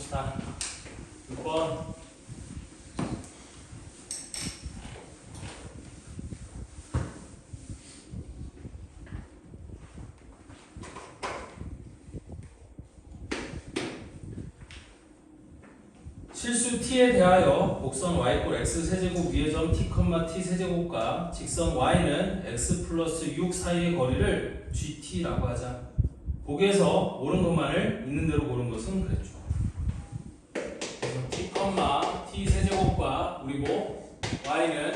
해봅시다. 6번. 실수 t에 대하여 곡선 y 꼴 x 세제곱 위의 점 t, t 세제곱과 직선 y는 x 플러스 6 사이의 거리를 gt라고 하자. 보기에서 옳은 것만을 있는 대로 고른 것은 그랬죠. t, t 세제곱과 그리고 y는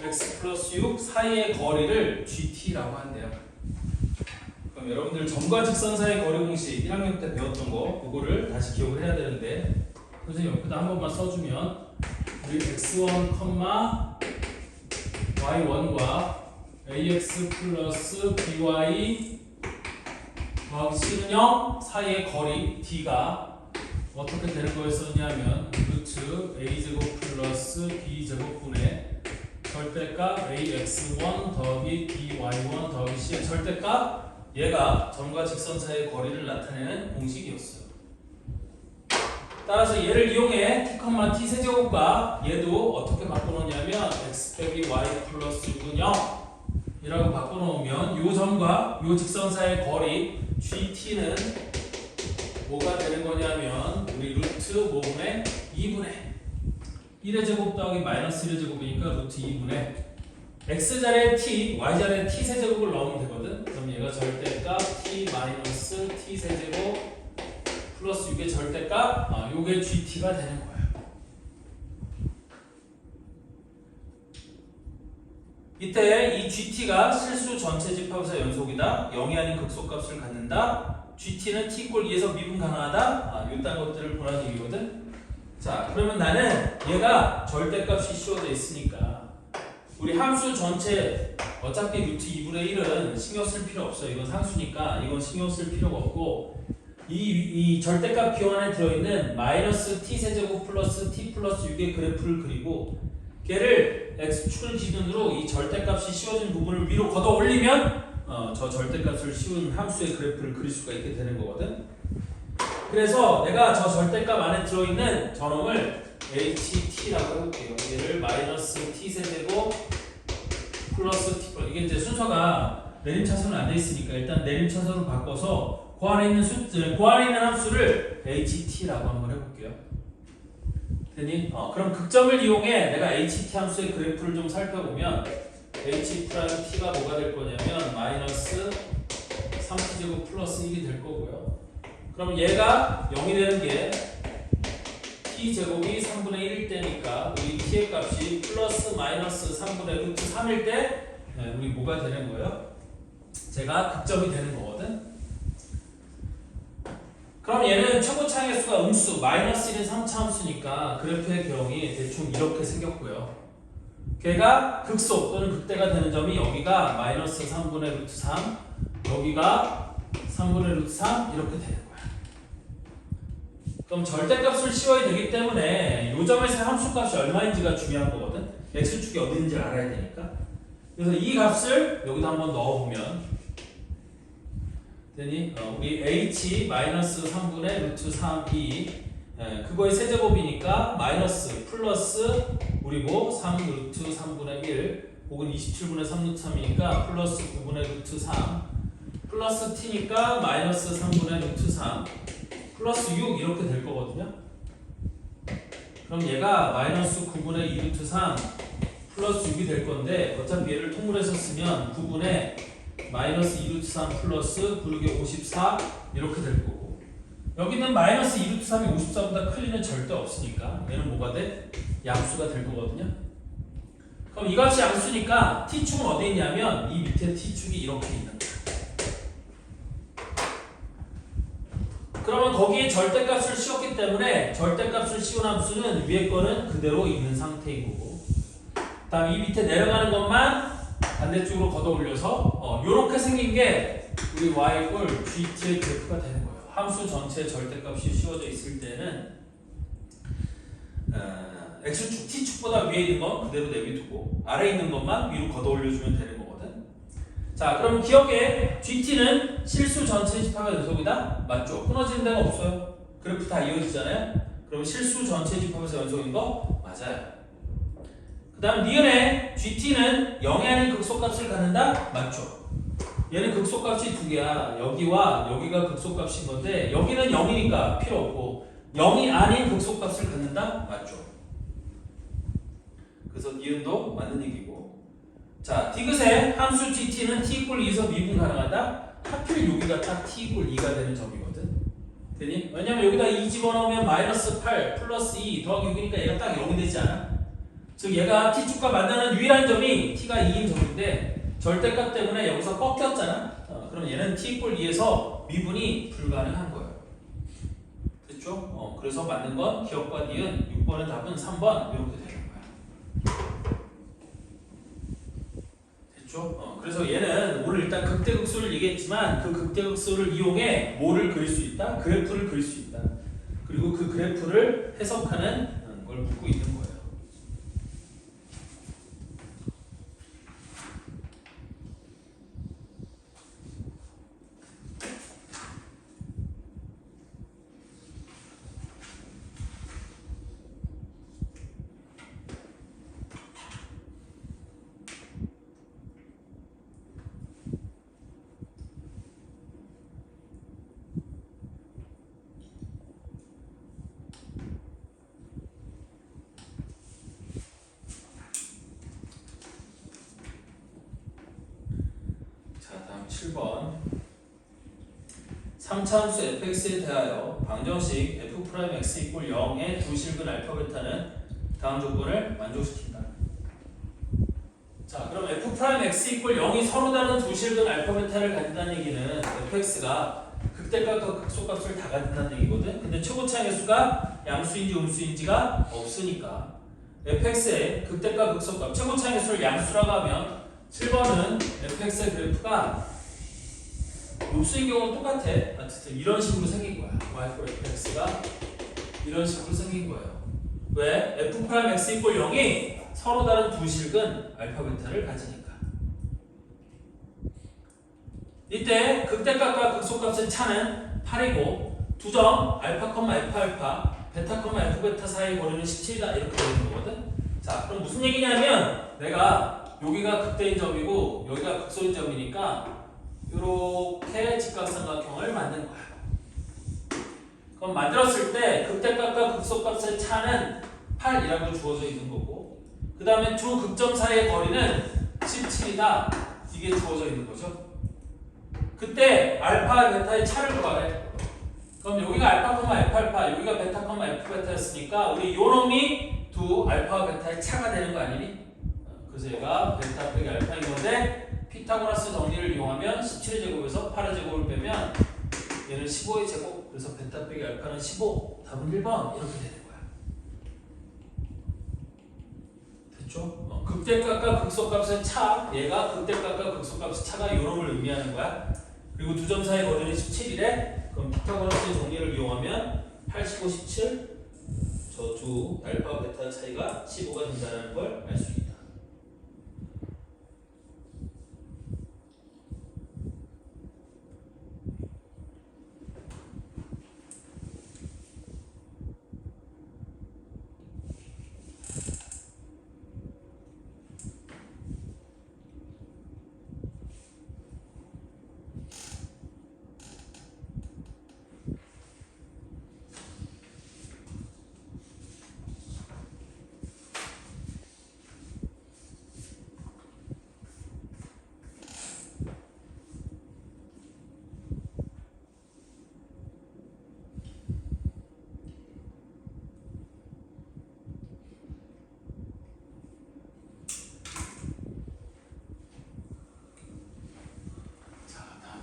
x 플러스 6 사이의 거리를 gt라고 한대요. 그럼 여러분들 점과 직선 사이의 거리 공식 1학년 때 배웠던 거 그거를 다시 기억을 해야 되는데 선생님 옆에다 한 번만 써주면 우리 x1, y1과 ax 플러스 by 더하기 c는 0 사이의 거리 d가 어떻게 되는 거였었냐면 루트 a제곱 플러스 b제곱분의 절대값 ax1 더하기 by1 더하기 c의 절대값 얘가 점과 직선 사이의 거리를 나타내는 공식이었어요. 따라서 얘를 이용해 t, t 세제곱과 얘도 어떻게 바꿔놓냐면 x 빼기 y 플러스 6은 0 이라고 바꿔놓으면 요 점과 요 직선 사이의 거리 gt는 뭐가 되는 거냐면 우리 루트 모분의 2분의 1의 제곱 더하기 마이너스 1의 제곱이니까 루트 2분의 x자리에 t, y자리에 t 세제곱을 넣으면 되거든. 그럼 얘가 절대값 t 마이너스 t 세제곱 플러스 6의 절대값, 요게 gt가 되는 거예요. 이때 이 gt가 실수 전체 집합에서 연속이다, 0이 아닌 극소값을 갖는다, gt는 t꼴 2에서 미분 가능하다, 요딴 것들을 보라는 얘기거든. 자, 그러면 나는 얘가 절대값이 씌워져 있으니까 우리 함수 전체 어차피 루트 2분의 1은 신경 쓸 필요 없어요. 이건 상수니까 이건 신경 쓸 필요가 없고 이 절대값 기호 안에 들어있는 마이너스 t 세제곱 플러스 t 플러스 6의 그래프를 그리고 걔를 x축을 기준으로 이 절대값이 씌워진 부분을 위로 걷어 올리면 저 절대값을 씌운 함수의 그래프를 그릴 수가 있게 되는 거거든. 그래서 내가 저 절대값 안에 들어있는 저놈을 ht라고 해볼게요. 얘를 마이너스 t 세제곱 플러스 t 플러스 이게 이제 순서가 내림차순은 안 돼 있으니까 일단 내림차순으로 바꿔서 그 안에 있는 함수를 ht라고 한번 해볼게요. 되니? 그럼 극점을 이용해 내가 ht 함수의 그래프를 좀 살펴보면 h't가 뭐가 될 거냐면 마이너스 3t제곱 플러스 1이 될 거고요. 그럼 얘가 0이 되는 게 t제곱이 3분의 1일 때니까 우리 t의 값이 플러스 마이너스 3분의 루트 3일 때 우리 뭐가 되는 거예요? 제가 극점이 되는 거거든. 그럼 얘는 최고 차항의 수가 음수 마이너스 1인 3차 함수니까 그래프의 경이 대충 이렇게 생겼고요. 걔가 극소 또는 극대가 되는 점이 여기가 마이너스 3분의 루트 3 여기가 3분의 루트 3 이렇게 되는 거야. 그럼 절대값을 씌워야 되기 때문에 이 점에서 함수값이 얼마인지가 중요한 거거든. x축이 어디 있는지 알아야 되니까. 그래서 이 값을 여기다 한번 넣어보면 되니? 우리 h 마이너스 3분의 루트 3이 그거의 세제곱이니까 마이너스 플러스 우리 뭐 3 루트 3분의 1 혹은 27분의 3 루트 3이니까 플러스 9분의 루트 3 플러스 t니까 마이너스 3분의 루트 3 플러스 6 이렇게 될 거거든요. 그럼 얘가 마이너스 9분의 2 루트 3 플러스 6이 될 건데 어차피 얘를 통분해서 쓰면 9분의 마이너스 2루트 3 플러스 부르게 54 이렇게 될 거고 여기는 마이너스 2루트 3이 54보다 클 리는 절대 없으니까 얘는 뭐가 돼? 양수가 될 거거든요. 그럼 이 값이 양수니까 t축은 어디 있냐면 이 밑에 t축이 이렇게 있는 거야. 그러면 거기에 절대값을 씌웠기 때문에 절대값을 씌운 함수는 위에 거는 그대로 있는 상태인 거고 다음 이 밑에 내려가는 것만 반대쪽으로 걷어 올려서 요렇게 생긴 게 우리 y꼴 gt의 그래프가 되는 거예요. 함수 전체 절대값이 씌워져 있을 때는 x축 t축보다 위에 있는 건 그대로 내비두고 아래에 있는 것만 위로 걷어 올려주면 되는 거거든. 자, 그럼 기억해. gt는 실수 전체 집합의 연속이다. 맞죠? 끊어지는 데가 없어요. 그래프 다 이어지잖아요. 그럼 실수 전체 집합에서 연속인 거 맞아요. 그 다음 니은의 GT는 0이 아닌 극소값을 갖는다? 맞죠. 얘는 극소값이 두 개야. 여기와 여기가 극소값인 건데 여기는 0이니까 필요 없고 0이 아닌 극소값을 갖는다? 맞죠. 그래서 니은도 맞는 얘기고. 자, 디귿의 함수 GT는 t = 2에서 미분 가능하다? 하필 여기가 딱 t = 2가 되는 점이거든. 되니? 왜냐면 여기다 2 집어넣으면 -8 플러스 2 더하기 6이니까 얘가 딱 0이 되지 않아? 즉 얘가 t축과 만나는 유일한 점이 t가 2인 점인데 절대값 때문에 여기서 꺾였잖아. 그럼 얘는 t = 2에서 미분이 불가능한 거예요. 됐죠? 그래서 맞는 건 기억과 니은 6번의 답은 3번 이렇게 되는 거야. 됐죠? 그래서 얘는 오늘 일단 극대극소를 얘기했지만 그 극대극소를 이용해 뭐를 그릴 수 있다? 그래프를 그릴 수 있다. 그리고 그 그래프를 해석하는 걸 묻고 있는 거예요. 자, 다음 7번. 3차함수 fx에 대하여 방정식 f'x = 0의 두 실근 알파 베타는 다음 조건을 만족시킨다. 자, 그럼 f'x = 0이 서로 다른 두 실근 알파 베타를 가진다는 얘기는 fx가 극대값과 극소값을 다 가진다는 얘기거든. 근데 최고차의 수가 양수인지 음수인지가 없으니까 fx의 극대값 극소값 최고차의 수를 양수라고 하면 7번은 fx의 그래프가 음수인 경우는 똑같아. 어쨌든 이런 식으로 생긴 거야. y/fx가 이런 식으로 생긴 거예요. 왜? f'x = 0이 서로 다른 두 실근 알파 베타를 가지니까. 이때 극대값과 극소값의 차는 8이고 두 점 알파, F알파, 베타, F베타 사이 거리는 17이다 이렇게 되는 거거든. 자, 그럼 무슨 얘기냐면 내가 여기가 극대인 점이고 여기가 극소인 점이니까 이렇게 직각삼각형을 만든 거야. 그럼 만들었을 때 극대값과 극소값의 차는 8이라고 주어져 있는 거고 그 다음에 두 극점 사이의 거리는 17이다 이게 주어져 있는 거죠. 그때 알파, 베타의 차를 구하래. 그럼 여기가 알파, F알파, 여기가 베타, F베타였으니까 우리 요놈이 두 알파와 베타의 차가 되는 거 아니니? 그래서 얘가 베타 빼기 알파인 건데 피타고라스 정리를 이용하면 17의 제곱에서 8의 제곱을 빼면 얘는 15의 제곱. 그래서 베타 빼기 알파는 15. 답은 1번 이렇게 되는 거야. 됐죠? 극대값과 극소값의 차, 얘가 극대값과 극소값의 차가 요놈을 의미하는 거야. 그리고 두 점 사이 거리는 17이래. 그럼 피타고라스의 정리를 이용하면 8, 15, 17 저 두 알파와 베타 차이가 15가 된다는 걸 알 수 있다.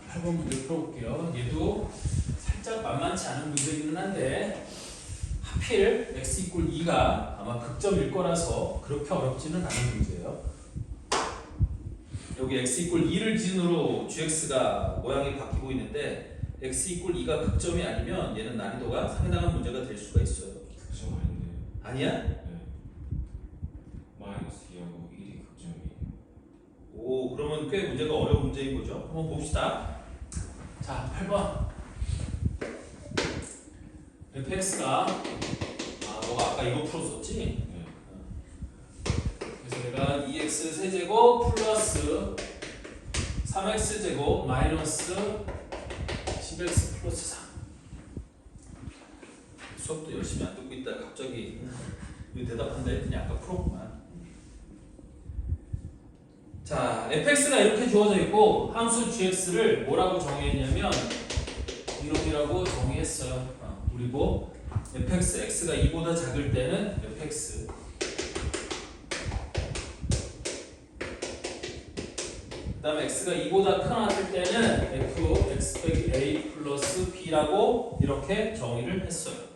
한번 문제 풀어볼게요. 얘도 살짝 만만치 않은 문제이긴 한데 하필 x = 2가 아마 극점일 거라서 그렇게 어렵지는 않은 문제예요. 여기 x = 2를 기준으로 gx가 모양이 바뀌고 있는데 x = 2가 극점이 아니면 얘는 난이도가 상당한 문제가 될 수가 있어요. 극점 아닌데요? 아니야? 네. -2하고 1이 극점이에요. 오, 그러면 꽤 문제가 어려운 문제인 거죠. 한번 봅시다. 자, 8번. fx가 너가 아까 이거 풀었었지? 네. 그래서 내가 2x 세제곱 플러스 3x 제곱 마이너스 10x 플러스 3. 수업도 열심히 안 듣고 있다가 갑자기 이거 대답한다 했더니 아까 풀었구만. 자, fx가 이렇게 주어져 있고 함수 gx를 뭐라고 정의했냐면 이놈이라고 정의했어요. 그리고 fx, x가 2보다 작을 때는 fx, 그 다음에 x가 2보다 크나할 때는 f, x 빼기 a 플러스 b라고 이렇게 정의를 했어요.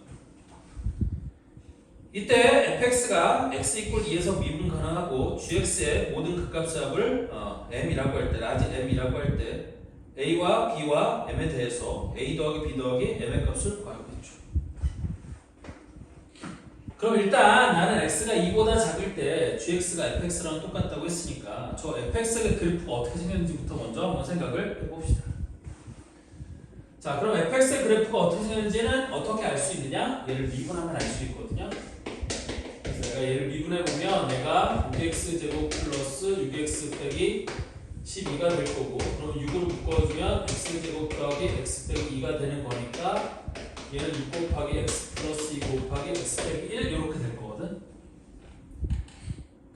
이때 fx가 x 이퀄 2에서 미분 가능하고 gx의 모든 극값의 합을 m이라고 할 때, 라지 m이라고 할 때 a와 b와 m에 대해서 a 더하기 b 더하기 m의 값을 구하겠죠. 그럼 일단 나는 x가 2보다 작을 때 gx가 fx랑 똑같다고 했으니까 저 fx의 그래프가 어떻게 생겼는지부터 먼저 한번 생각을 해봅시다. 자, 그럼 fx의 그래프가 어떻게 생겼는지는 어떻게 알 수 있느냐? 얘를 미분하면 알 수 있거든요. 그래서 내가 얘를 미분해보면 내가 6x 제곱 플러스 6x 빼기 12가 될 거고, 그럼 6으로 묶어주면 x 제곱 더하기 x 빼기 2가 되는 거니까 얘는 6 곱하기 x 플러스 2 곱하기 x 빼기 1 이렇게 될 거거든.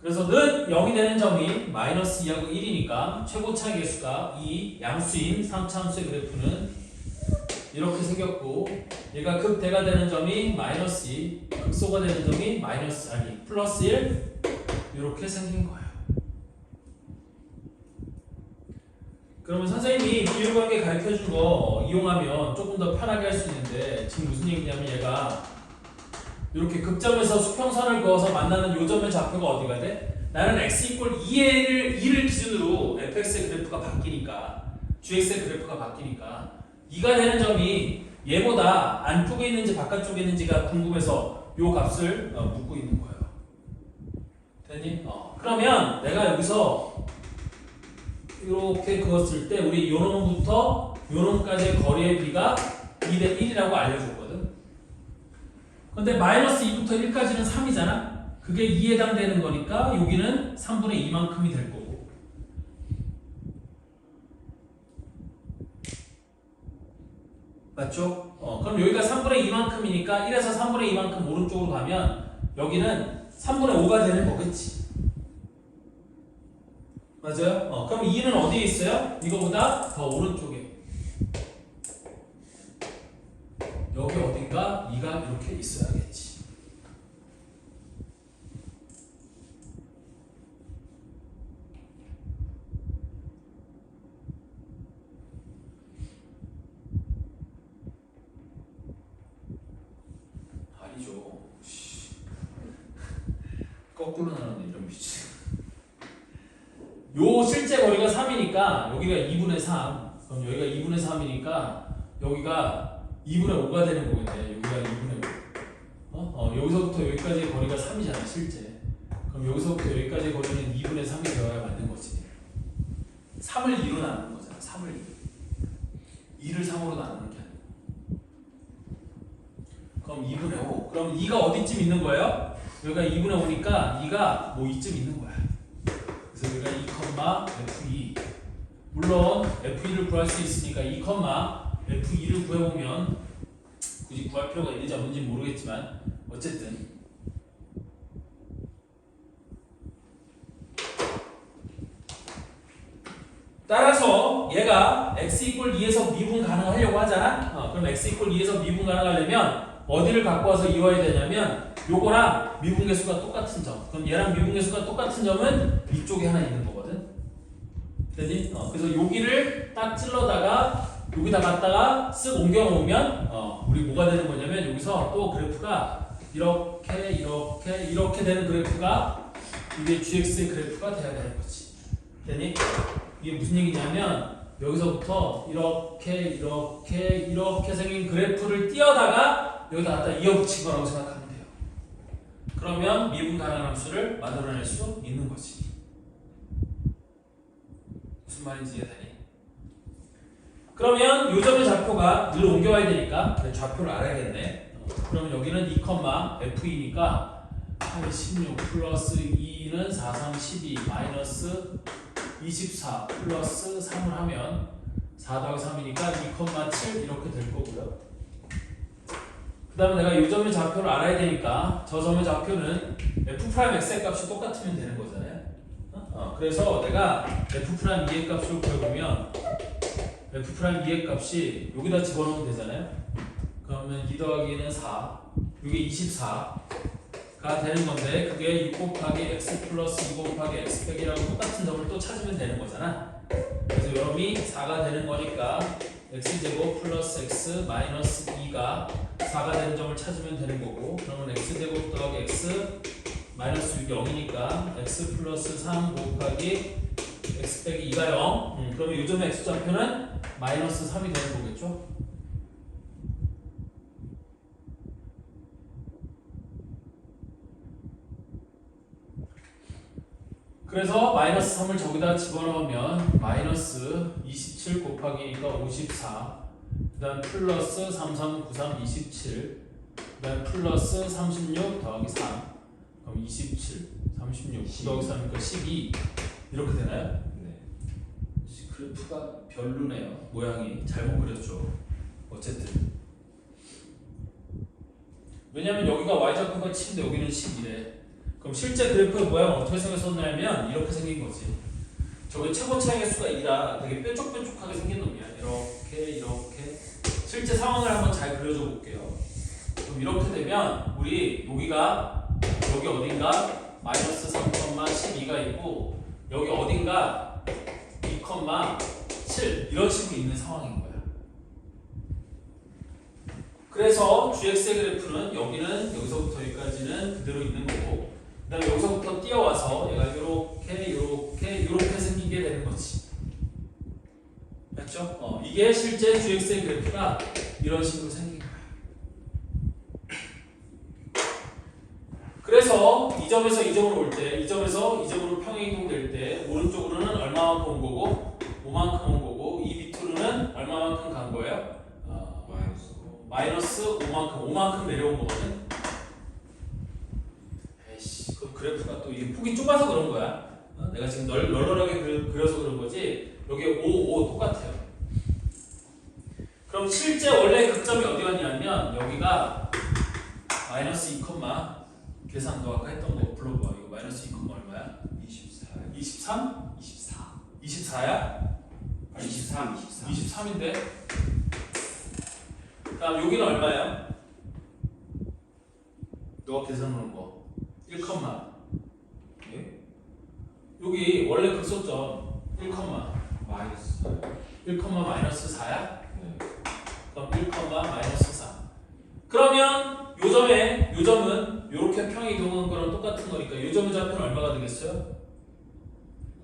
그래서 는 0이 되는 점이 마이너스 2하고 1이니까 최고차 계수가 이 양수인 3차함수의 그래프는 이렇게 생겼고, 얘가 극대가 되는 점이 마이너스 2, 극소가 되는 점이 플러스 1 이렇게 생긴 거예요. 그러면 선생님이 비율관계 가르쳐준 거 이용하면 조금 더 편하게 할 수 있는데, 지금 무슨 얘기냐면 얘가 이렇게 극점에서 수평선을 그어서 만나는 요점의 좌표가 어디가 돼? 나는 x 이퀄 2를 기준으로 fx의 그래프가 바뀌니까, gx의 그래프가 바뀌니까 2가 되는 점이 얘보다 안쪽에 있는지 바깥쪽에 있는지가 궁금해서 요 값을 묻고 있는 거예요. 됐니? 그러면 내가 여기서 이렇게 그었을 때 우리 요놈부터 요놈까지의 거리의 비가 2대 1이라고 알려줬거든. 근데 마이너스 2부터 1까지는 3이잖아. 그게 2에 해당되는 거니까 여기는 3분의 2만큼이 될 거고. 맞죠? 그럼 여기가 3분의 2만큼이니까 1에서 3분의 2만큼 오른쪽으로 가면 여기는 3분의 5가 되는 거겠지. 맞아요? 그럼 2는 어디에 있어요? 이거보다 더 오른쪽에. 여기 어딘가 2가 이렇게 있어야겠지. 아니죠. 거꾸로 나누는 이런 미친. 요 실제 거리가 3이니까 여기가 2분의 3. 그럼 여기가 2분의 3이니까 여기가 2분의 5가 되는 거겠네. 여기가 2분의 5. 여기서부터 여기까지의 거리가 3이잖아, 실제. 그럼 여기서부터 여기까지의 거리는 2분의 3이 되어야 맞는 거지. 3을 2로 나누는 거잖아, 3을 2. 2를 3으로 나누는 게 아니고. 그럼 2분의 5. 그럼 2가 어디쯤 있는 거예요? 여기가 2분의 5니까 2가 뭐 이쯤 있는 거야. 그래서 여기가 2, F2. 물론 F2를 구할 수 있으니까 2, F2를 구해보면 굳이 구할 필요가 있는지 없는지 모르겠지만 어쨌든 따라서 얘가 x 이퀄 2에서 미분 가능하려고 하잖아. 그럼 x 이퀄 2에서 미분 가능하려면 어디를 갖고 와서 이어야 되냐면 요거랑 미분계수가 똑같은 점. 그럼 얘랑 미분계수가 똑같은 점은 위쪽에 하나 있는 거거든. 되지? 그래서 여기를 딱 찔러다가 여기다 갖다가 쓱 옮겨 놓으면 우리 뭐가 되는 거냐면 여기서 또 그래프가 이렇게 되는 그래프가 이게 gx의 그래프가 돼야 되는 거지. 되니? 이게 무슨 얘기냐면 여기서부터 이렇게 생긴 그래프를 띄어다가 여기다 갖다 이어붙인 거라고 생각하면 돼요. 그러면 미분 가능한 함수를 만들어낼 수 있는 거지. 무슨 말인지 이해되니? 그러면 요점의 좌표가 늘 옮겨와야 되니까 좌표를 알아야겠네. 그러면 여기는 2,F이니까 8, 16 플러스 2는 4, 3, 12 마이너스 24 플러스 3을 하면 4 더하기 3이니까 2,7 이렇게 될 거고요. 그 다음에 내가 이 점의 좌표를 알아야 되니까 저 점의 좌표는 F'X의 값이 똑같으면 되는 거잖아요. 그래서 내가 F'E의 값을 구해보면 F'E의 값이 여기다 집어넣으면 되잖아요. 그러면 2 더하기 2는 4, 이게 24가 되는 건데 그게 6 곱하기 X 플러스 2 곱하기 X 빼기라고 똑같은 점을 또 찾으면 되는 거잖아. 그래서 요놈이 4가 되는 거니까 X제곱 플러스 X 마이너스 2가 4가 되는 점을 찾으면 되는 거고 그러면 X제곱 더하기 X 마이너스 6이 0이니까 X 플러스 3 곱하기 X 빼기 2가 0 그러면 이 점의 X좌표는 마이너스 3이 되는 거겠죠? 그래서 마이너스 3을 저기다 집어넣으면 마이너스 27 곱하기니까 54 그 다음 플러스 33, 93, 27 그 다음 플러스 36 더하기 3 그럼 27, 36 9 더하기 3이니까 12 이렇게 되나요? 네. 그래프가 별로네요. 모양이 잘못 그렸죠. 어쨌든 왜냐면 여기가 y좌표가 7인데 여기는 12래. 그럼 실제 그래프의 모양은 어떻게 생겼었냐면 이렇게 생긴 거지. 저게 최고 차의 수가 2라 되게 뾰족뾰족하게 생긴 놈이야. 이렇게 실제 상황을 한번 잘 그려줘 볼게요. 그럼 이렇게 되면 우리 여기가 여기 어딘가 마이너스 3,12가 있고 여기 어딘가 2,7 이런 식으로 있는 상황인 거야. 그래서 gx의 그래프는 여기는 여기서부터 여기까지는 그대로 있는 거고 그 다음에 여기서부터 뛰어와서 얘가 이렇게 생기게 되는 거지. 맞죠? 이게 실제 gx의 그래프가 이런 식으로 생긴 거야. 그래서 이 점에서 이 점으로 올 때, 이 점에서 이 점으로 평행이동 될 때 오른쪽으로는 얼마만큼 온 거고 5만큼 온 거고 이 밑으로는 얼마만큼 간 거예요? 마이너스 5만큼 내려온 거거든. 에이씨, 그 그래프가 또 이게 폭이 좁아서 그런 거야. 내가 지금 널널하게 그려서 그런 거지. 여기 5 똑같아요. 그럼 실제 원래 극점이 어디 갔냐면 여기가 마이너스 2, 계산도 아까 했던 거 불러봐. 이거 마이너스 2, 얼마야? 24. 23? 24. 24야? 23. 23인데? 다음 여기는 얼마야? 너가 계산하는 거 1, 예? 여기 원래 극소점 1, 마이너스 4. 1, 마이너스 4야? 네. 그럼 1, 마이너스 4 그러면 요 점은 요렇게 평이동한 거랑 똑같은 거니까 요 점의 좌표는 얼마가 되겠어요?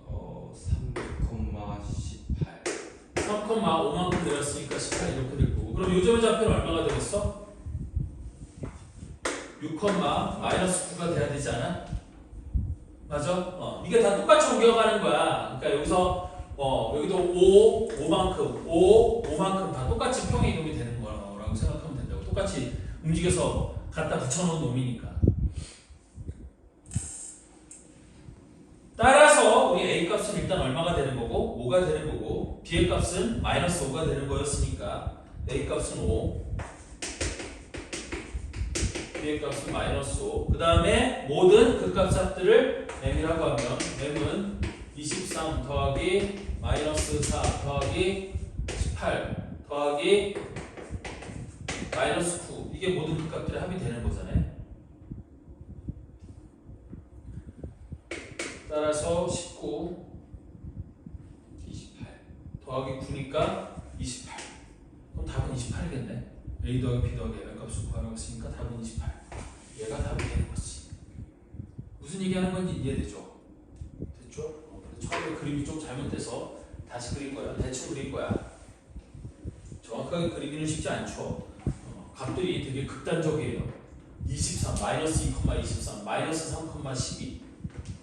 3,18. 3,5만큼 내렸으니까 18 이렇게 될 거고 그럼 요 점의 좌표는 얼마가 되겠어? 6, 마이너스 9가 돼야 되지 않아? 맞아? 이게 다 똑같이 옮겨가는 거야. 그러니까 여기서 여기도 5만큼 다 똑같이 평행 이동이 되는 거라고 생각하면 된다고. 똑같이 움직여서 갖다 붙여놓은 놈이니까. 따라서 우리 A 값은 일단 얼마가 되는 거고 5가 되는 거고 B의 값은 마이너스 5가 되는 거였으니까 A 값은 5 B의 값은 마이너스 5 그 다음에 모든 그 값들을 M이라고 하면 M은 23 더하기 마이너스 4 더하기 18 더하기 마이너스 9 이게 모든 그 값들의 합이 되는 거잖아요. 따라서 19 28. 더하기 9니까 28 그럼 답은 28이겠네. A 더하기 B 더하기 M의 값을 구하라고 했으니까 답은 28 얘가 답이 되는 거지. 무슨 얘기하는 건지 이해되죠? 됐죠? 처음에 그림이 좀 잘못돼서 다시 그릴 거야. 대충 그릴 거야. 정확하게 그리기는 쉽지 않죠. 값들이 되게 극단적이에요. 23, 마이너스 2,23, 마이너스 3,12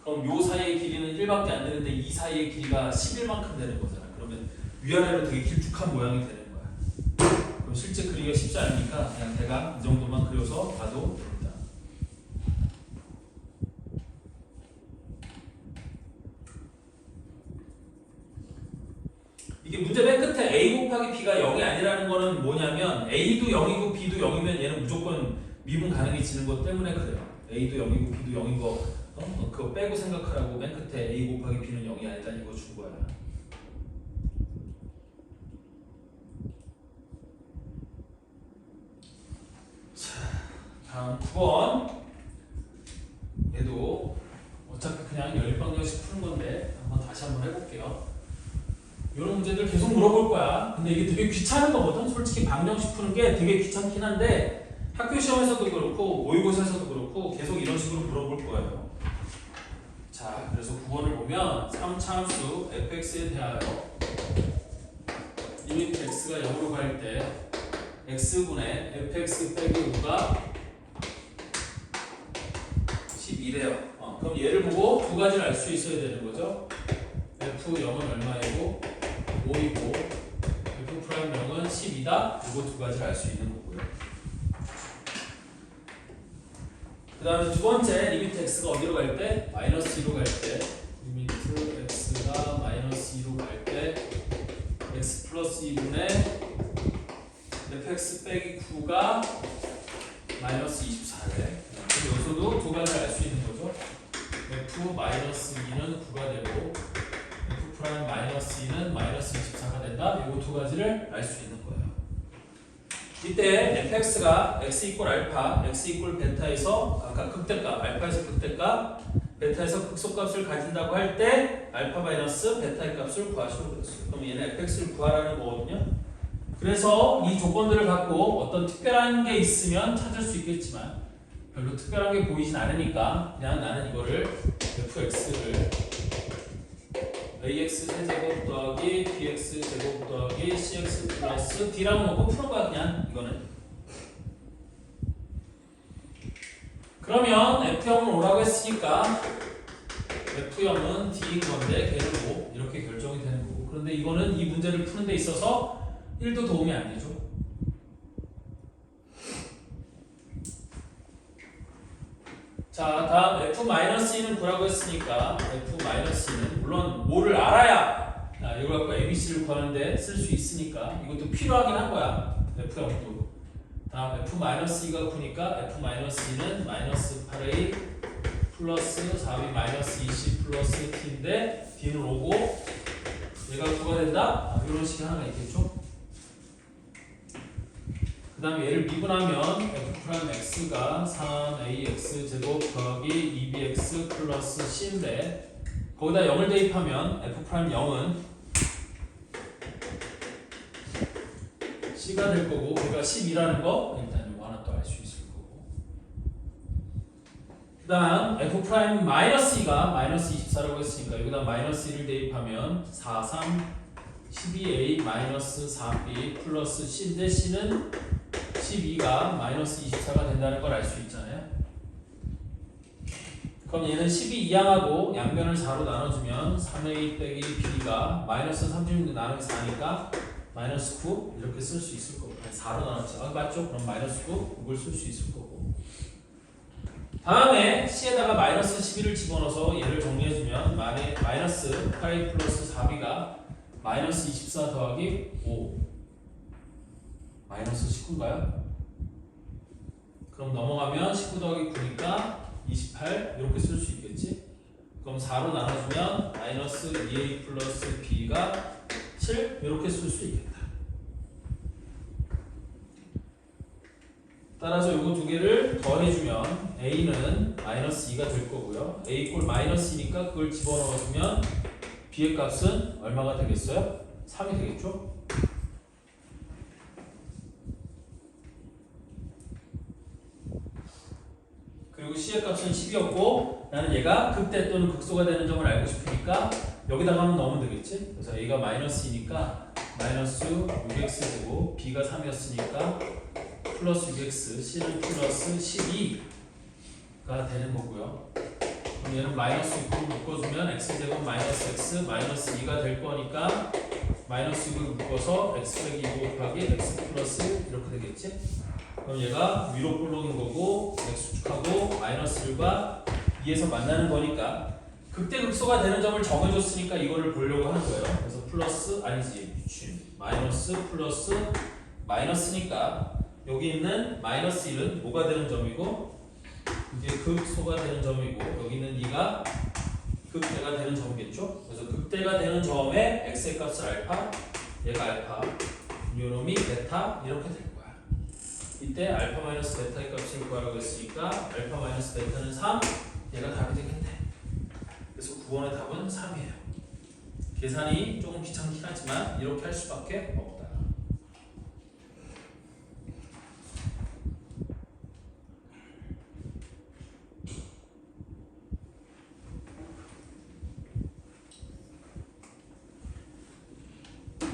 그럼 요 사이의 길이는 1밖에 안 되는데 이 사이의 길이가 11만큼 되는 거잖아. 그러면 위아래로 되게 길쭉한 모양이 되는 거야. 그럼 실제 그리기가 쉽지 않으니까 그냥 대강 이 정도만 그려서 봐도 됩니다. 이게 문제 맨 끝에 a 곱하기 b가 0이 아니라는 거는 뭐냐면 a도 0이고 b도 0이면 얘는 무조건 미분 가능해지는 것 때문에 그래요. a도 0이고 b도 0인 거 그거 빼고 생각하라고 맨 끝에 a 곱하기 b는 0이 아니다 이거 준 거야. 다음 9번. 얘도 어차피 그냥 연립방정식 푸는 건데 다시 한번 해볼게요. 이런 문제들 계속 물어볼 거야. 근데 이게 되게 귀찮은 거거든. 솔직히 방정식 푸는 게 되게 귀찮긴 한데 학교 시험에서도 그렇고 모의고사에서도 그렇고 계속 이런 식으로 물어볼 거예요. 자, 그래서 9번을 보면 3차함수 fx에 대하여 리미트 x가 0으로 갈 때 x분의 fx 빼기 5가 12래요. 그럼 얘를 보고 두 가지를 알 수 있어야 되는 거죠. f0은 얼마이고 5이고 f'0은 10이다. 이거 두 가지를 알 수 있는 거고요. 그 다음에 두 번째 리미트 x가 어디로 갈 때? 마이너스 2로 갈 때 리미트 x가 마이너스 2로 갈 때 x 플러스 2분의 fx 빼기 9가 마이너스 24래. 여기서도 두 가지를 알 수 있는 거죠. f 마이너스 2는 9가 되고 f 프라임 마이너스 2는 마이너스 24가 된다. 이거 두 가지를 알 수 있는 거예요. 이때 fx가 x 이퀄 알파, x 이퀄 베타에서 아까 극대값, 알파에서 극대값, 베타에서 극소값을 가진다고 할 때 알파 마이너스 베타의 값을 구하시면 되겠어요. 그럼 얘는 fx를 구하라는 거거든요. 그래서 이 조건들을 갖고 어떤 특별한 게 있으면 찾을 수 있겠지만 별로 특별한 게 보이진 않으니까 그냥 나는 이거를 fx를 ax 세제곱 더하기 bx 제곱 더하기 cx 플러스 d라고 놓고 푸는 거야 그냥 이거는. 그러면 f0은 5라고 했으니까 f0은 d인 건데 걔를 5 이렇게 결정이 되는 거고. 그런데 이거는 이 문제를 푸는 데 있어서 1도 도움이 안 되죠. 자, 다음 f-2는 9라고 했으니까 f-2는 물론 5를 알아야 이걸 갖고 abc를 구하는데 쓸 수 있으니까 이것도 필요하긴 한 거야. f0도. 다음 f-2가 9니까 f-2는 마이너스 8a 플러스 4b 마이너스 20 플러스 t인데 d는 5고 얘가 9가 된다? 이런 식이 하나가 있겠죠. 그 다음에 얘를 미분하면 f'x가 3ax 제곱 더하기 2bx 플러스 c인데 거기다 0을 대입하면 f'0은 c가 될 거고 그러니까 12라는 거 일단 이거 하나 또 알 수 있을 거고. 그 다음 f'-2가 마이너스 24라고 했으니까 여기다 마이너스 1을 대입하면 4, 3, 12a 마이너스 4b 플러스 c인데 c는 12가 마이너스 24가 된다는 걸 알 수 있잖아요. 그럼 얘는 12 이항하고 양변을 4로 나눠주면 3a 빼기 b가 마이너스 36 나누기 4니까 마이너스 9 이렇게 쓸 수 있을 거고. 4로 나눴죠. 맞죠? 그럼 마이너스 9 이걸 쓸 수 있을 거고. 다음에 c에다가 마이너스 11을 집어넣어서 얘를 정리해주면 마이너스 8a 플러스 4b가 마이너스 24 더하기 5 마이너스 19인가요? 그럼 넘어가면 19 더하기 9니까 28 이렇게 쓸 수 있겠지? 그럼 4로 나눠주면 마이너스 2a 플러스 b가 7 이렇게 쓸 수 있겠다. 따라서 요거 두 개를 더해주면 a는 마이너스 2가 될 거고요. a 이꼴 마이너스 2니까 그걸 집어넣어주면 b의 값은 얼마가 되겠어요? 3이 되겠죠? 그리고 c의 값은 10이었고 나는 얘가 극대 또는 극소가 되는 점을 알고 싶으니까 여기다가 하면 넣으면 되겠지? 그래서 a가 마이너스 2니까 마이너스 6x 되고 b가 3이었으니까 플러스 6x, c는 플러스 12가 되는 거고요. 그럼 얘는 마이너스 6을 묶어주면 x제곱 마이너스 x 마이너스 2가 될 거니까 마이너스 6을 묶어서 x 빼기 2 곱하기 x 플러스 1 이렇게 되겠지? 그럼 얘가 위로 볼록인 거고 x축하고 마이너스 1과 2에서 만나는 거니까 극대극소가 되는 점을 정해줬으니까 이거를 보려고 하는 거예요. 그래서 플러스 아니지 미친 마이너스 플러스 마이너스니까 여기 있는 마이너스 1은 뭐가 되는 점이고 이게 극소가 되는 점이고 여기 있는 2가 극대가 되는 점이겠죠? 그래서 극대가 되는 점에 x의 값을 알파, 얘가 알파, 요놈이 베타 이렇게 될 거야. 이때 알파 마이너스 베타의 값을 구하라고 했으니까 알파 마이너스 베타는 3, 얘가 답이 되겠네. 그래서 9번의 답은 3이에요. 계산이 조금 귀찮긴 하지만 이렇게 할 수밖에 없다.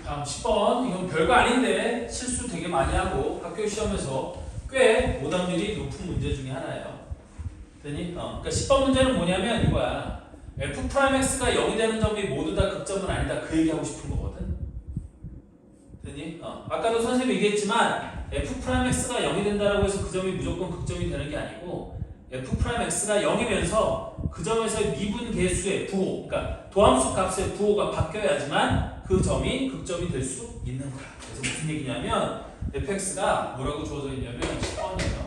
다음 10번. 이건 별거 아닌데 실수 되게 많이 하고 학교 시험에서 꽤 오답률이 높은 문제 중에 하나예요. 되니? 그러니까 10번 문제는 뭐냐면 이거야. f'x가 0이 되는 점이 모두 다 극점은 아니다. 그 얘기하고 싶은 거거든. 되니? 아까도 선생님이 얘기했지만 f'x가 0이 된다라고 해서 그 점이 무조건 극점이 되는 게 아니고 f'x가 0이면서 그 점에서 미분 계수의 부호, 그러니까 도함수 값의 부호가 바뀌어야지만 그 점이 극점이 될 수 있는 거야. 그래서 무슨 얘기냐면 fx가 뭐라고 주어져 있냐면 10번이에요.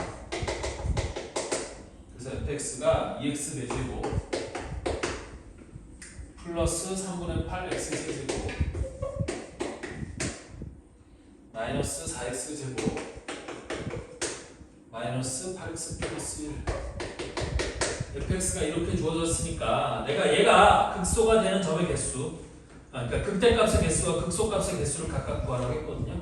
그래서 fx가 2x 제곱 플러스 3분의 8 x 제곱 마이너스 4x 제곱 마이너스 8x 플러스 1 fx가 이렇게 주어졌으니까 내가 얘가 극소가 되는 점의 개수 그러니까 극대값의 개수와 극소값의 개수를 각각 구하라고 했거든요.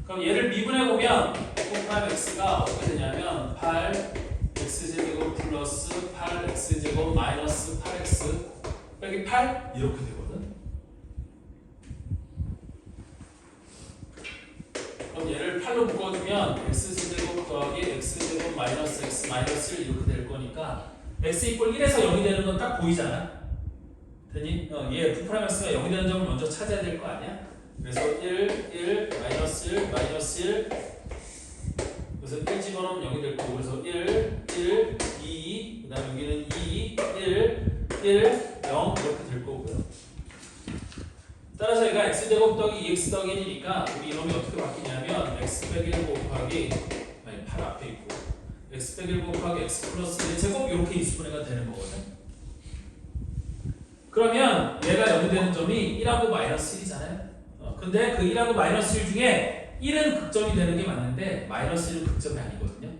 그럼 얘를 미분해보면 f'x가 어떻게 되냐면 8x제곱 플러스 8x제곱 마이너스 8x 빼기 8 이렇게 되거든. 그럼 얘를 8로 묶어주면 x제곱 더하기 x제곱 마이너스 x 마이너스 1 이렇게 될 거니까 x 이퀄 1에서 0이 되는 건 딱 보이잖아. 되니? 얘 f'x가 0이 되는 점을 먼저 찾아야 될 거 아니야? 그래서 1, 마이너스 1, 마이너스 1 그래서 1 집어넣으면 0이 될 거고 그래서 1, 2, 그 다음 여기는 2, 1, 0 이렇게 될 거고요. 따라서 얘가 x제곱 더하기 2x 더하기 1이니까 우리 이놈이 어떻게 바뀌냐면 x 빼기 1 곱하기 8 앞에 있고 x 빼기 1 곱하기 x 플러스 1제곱 이렇게 인수분해가 되는 거거든. 그러면 얘가 0이 되는 점이 1하고 마이너스 1이잖아요. 근데 그 1하고 마이너스 1 중에 1은 극점이 되는 게 맞는데 마이너스 1은 극점이 아니거든요.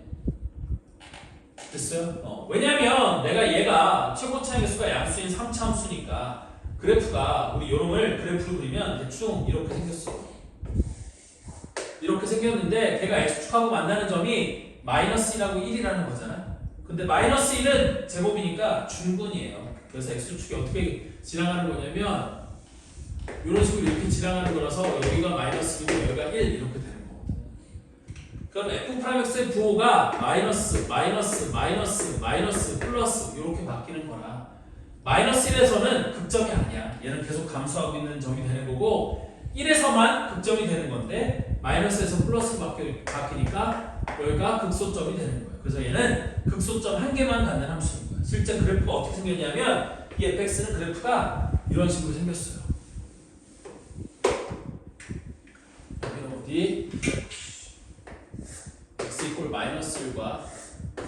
됐어요? 왜냐면 내가 얘가 최고차의 개수가 양수인 3차함수니까 그래프가 우리 요놈을 그래프로 그리면 대충 이렇게 생겼어. 이렇게 생겼는데 걔가 x축하고 만나는 점이 마이너스 1하고 1이라는 거잖아. 근데 마이너스 1은 제곱이니까 중근이에요. 그래서 x축이 어떻게 지나가는 거냐면 이런 식으로 이렇게 지나가는 거라서 여기가 마이너스 1이고 여기가 1 이렇게 되는 거거든. 그럼 f'x의 부호가 마이너스 플러스 이렇게 바뀌는 거라 마이너스 1에서는 극점이 아니야. 얘는 계속 감소하고 있는 점이 되는 거고 1에서만 극점이 되는 건데 마이너스에서 플러스로 바뀌니까 여기가 극소점이 되는 거예요. 그래서 얘는 극소점 한 개만 갖는 함수인 거야. 실제 그래프가 어떻게 생겼냐면 이 fx는 그래프가 이런 식으로 생겼어요. 여기는 어디? x 이퀄 마이너스 1과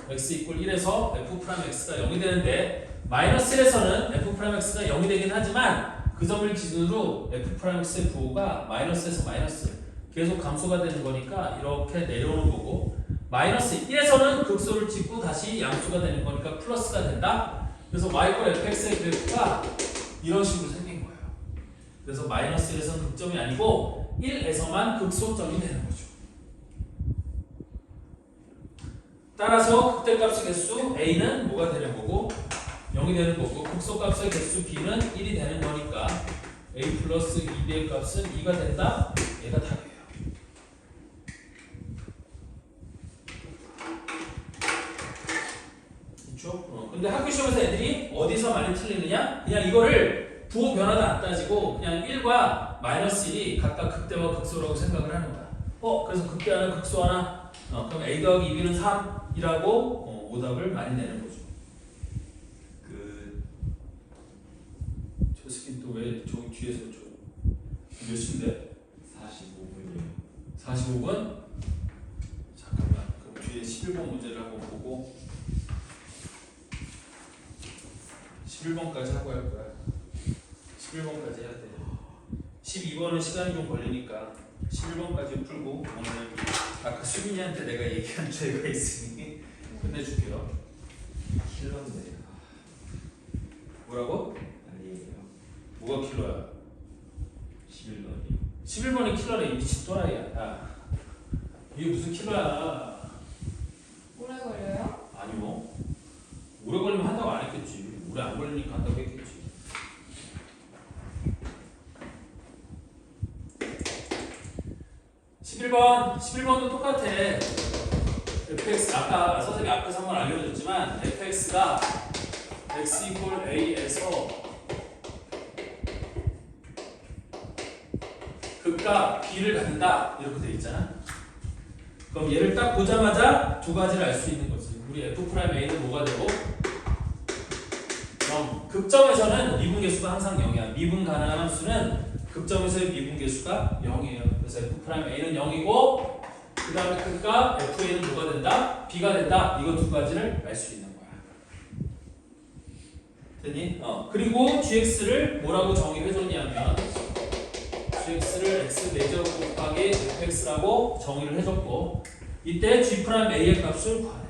x 이퀄 1에서 f'x가 0이 되는데 마이너스 1에서는 f'x가 0이 되긴 하지만 그 점을 기준으로 f'x의 부호가 마이너스에서 마이너스 계속 감소가 되는 거니까 이렇게 내려오는 거고 마이너스 1에서는 극소를 찍고 다시 양수가 되는 거니까 플러스가 된다. 그래서 y = fx의 그래프가 이런 식으로 생긴 거예요. 그래서 마이너스 1에서는 극점이 아니고 1에서만 극소점이 되는 거죠. 따라서 극대값의 개수 a는 뭐가 되는 거고 0이 되는 거고 극소값의 개수 b는 1이 되는 거니까 a 플러스 2b의 값은 2가 된다. 얘가 답이에요. 그렇죠? 근데 학교 시험에서 애들이 어디서 많이 틀리느냐? 그냥 이거를 부호 변화도 안 따지고 그냥 1과 마이너스 1이 각각 극대와 극소라고 생각을 하는 거야. 그래서 극대 하나 극소 하나. 그럼 A 더하기 2B는 3이라고 오답을 많이 내는 거죠. 저 새끼 또 왜 저기 뒤에서 몇 시인데? 45분이요. 45분? 잠깐만. 그럼 뒤에 11번 문제를 한번 보고 11번까지 하고 할 거야. 11번까지 해야 돼. 12번은 시간이 좀 걸리니까 11번까지 풀고 오늘 아까 수빈이한테 내가 얘기한 죄가 있으니 끝내줄게요. 킬러인데. 뭐라고? 아니에요. 뭐가 킬러야? 11번이요. 11번이 킬러래. 이 미친 또라이야. 야, 이게 무슨 킬러야? 오래 걸려요? 아니요. 오래 걸리면 한다고 안 했겠지. 오래 안 걸리니까 한다고 했겠지. (11번) 11번도 똑같아. fx 아까 선생님이 앞에서 한번 알려줬지만 fx가 x 이퀄 a에서 극과 b를 갖는다 이렇게 돼 있잖아. 그럼 얘를 딱 보자마자 두 가지를 알 수 있는 거지. 우리 f'a는 뭐가 되고 0. 극점에서는 미분계수가 항상 0이야. 미분 가능한 함수는 극점에서의 미분계수가 0이에요. 그래서 f'a는 0이고 그 다음에 극과 fA는 뭐가 된다? b가 된다. 이거 두 가지를 알 수 있는 거야. 됐니? 그리고 gx를 뭐라고 정의를 해줬냐면 gx를 x 4제곱 곱하기 fx라고 정의를 해줬고 이때 g'a의 값을 구하래.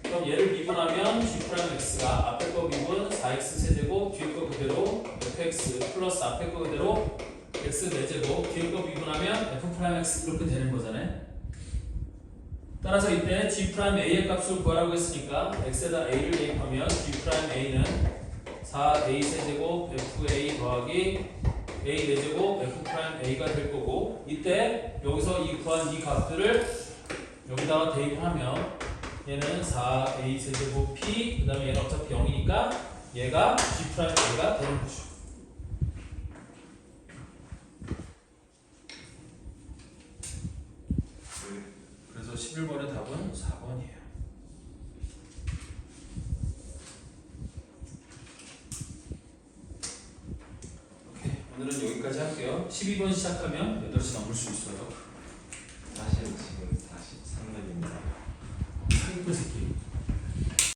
그럼 얘를 미분하면 g'x가 앞에 거 미분 4x 세제곱 뒤에 거 그대로 fx 플러스 앞에 거 그대로 x 4제곱 뒤에 거 미분하면 f'x 이렇게 되는 거잖아요. 따라서 이때 g'a의 값을 구하라고 했으니까 x에다 a를 대입하면 g'a는 4a 세제곱 fa 더하기 a 4제곱 f'a가 될 거고 이때 여기서 이 구한 이 값들을 여기다가 대입하면 얘는 4a 세제곱 p 그 다음에 얘는 어차피 0이니까 얘가 g'a가 되는 거죠. 그래서 11번의 답은 4번이에요. 오케이, 오늘은 여기까지 할게요. 12번 시작하면 8시 넘을 수 있어요.